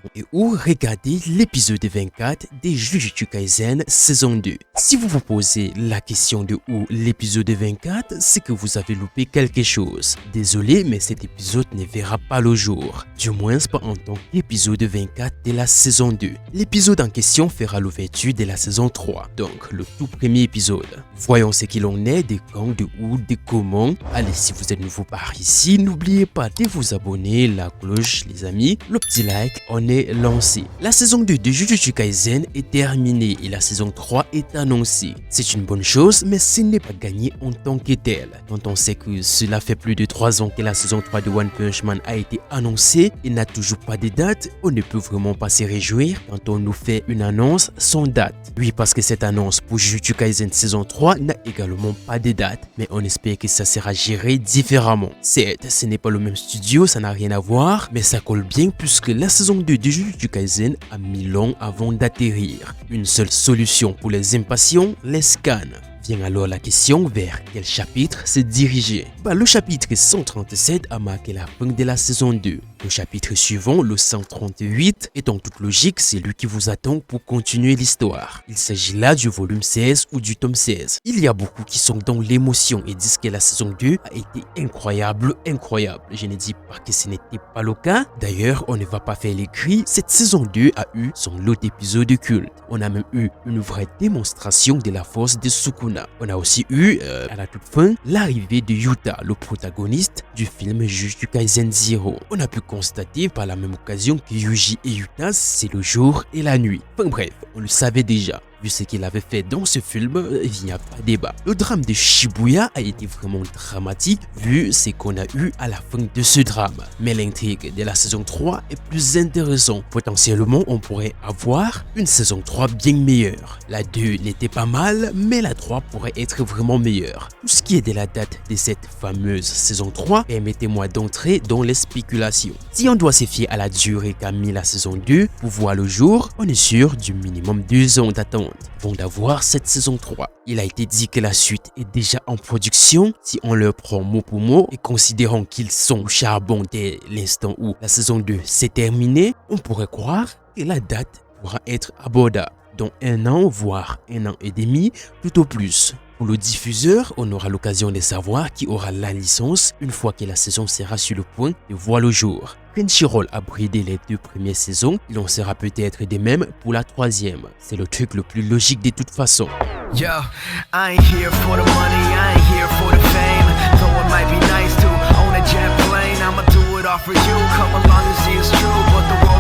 quand et où regarder l'épisode 24 des Jujutsu Kaisen saison 2. Si vous vous posez la question de où l'épisode 24, c'est que vous avez loupé quelque chose. Désolé, mais cet épisode ne verra pas le jour. Du moins pas en tant qu'épisode 24 de la saison 2. L'épisode en question fera l'ouverture de la saison 3, donc le tout premier épisode. Voyons ce qu'il en est, des quand, de où, de comment. Allez, si vous êtes nouveau par ici, n'oubliez pas de vous abonner, la cloche les amis, le petit like, on est lancé. La saison 2 de Jujutsu Kaisen est terminée et la saison 3 est annoncée. C'est une bonne chose, mais ce n'est pas gagné en tant que tel. Quand on sait que cela fait plus de 3 ans que la saison 3 de One Punch Man a été annoncée et n'a toujours pas de date, on ne peut vraiment pas se réjouir quand on nous fait une annonce sans date. Oui, parce que cette annonce pour Jujutsu Kaisen saison 3 n'a également pas de date, mais on espère que ça sera géré différemment. Certes, ce n'est pas le même studio, ça n'a rien à voir, mais ça colle bien puisque la saison 2 de Jujutsu Kaisen a mis long avant d'atterrir. Une seule solution pour les impatients, les scans. Vient alors la question vers quel chapitre se diriger. Le chapitre 137 a marqué la fin de la saison 2. Le chapitre suivant, le 138, est en toute logique celui qui vous attend pour continuer l'histoire. Il s'agit là du volume 16 ou du tome 16. Il y a beaucoup qui sont dans l'émotion et disent que la saison 2 a été incroyable. Je ne dis pas que ce n'était pas le cas. D'ailleurs, on ne va pas faire les cris. Cette saison 2 a eu son lot d'épisodes cultes. On a même eu une vraie démonstration de la force de Sukuna. On a aussi eu, à la toute fin, l'arrivée de Yuta, le protagoniste du film Jujutsu Kaisen Zero. On a pu constater par la même occasion que Yuji et Yuta, c'est le jour et la nuit. Enfin bref, on le savait déjà. Vu ce qu'il avait fait dans ce film, il n'y a pas débat. Le drame de Shibuya a été vraiment dramatique vu ce qu'on a eu à la fin de ce drame. Mais l'intrigue de la saison 3 est plus intéressante. Potentiellement, on pourrait avoir une saison 3 bien meilleure. La 2 n'était pas mal, mais la 3 pourrait être vraiment meilleure. Tout ce qui est de la date de cette fameuse saison 3, permettez-moi d'entrer dans les spéculations. Si on doit se fier à la durée qu'a mis la saison 2 pour voir le jour, on est sûr du minimum 2 ans d'attente avant d'avoir cette saison 3. Il a été dit que la suite est déjà en production. Si on le prend mot pour mot et considérant qu'ils sont au charbon dès l'instant où la saison 2 s'est terminée, on pourrait croire que la date pourra être abordable dans 1 an, voire 1 an et demi, tout au plus. Pour le diffuseur, on aura l'occasion de savoir qui aura la licence une fois que la saison sera sur le point de voir le jour. Crunchyroll a bridé les 2 premières saisons, il en sera peut-être de même pour la 3e. C'est le truc le plus logique de toute façon. Yo, I ain't here for the money, I ain't here for the fame. Though it might be nice to own a jet plane, I'ma do it all for you. Come along and see it's true, but the world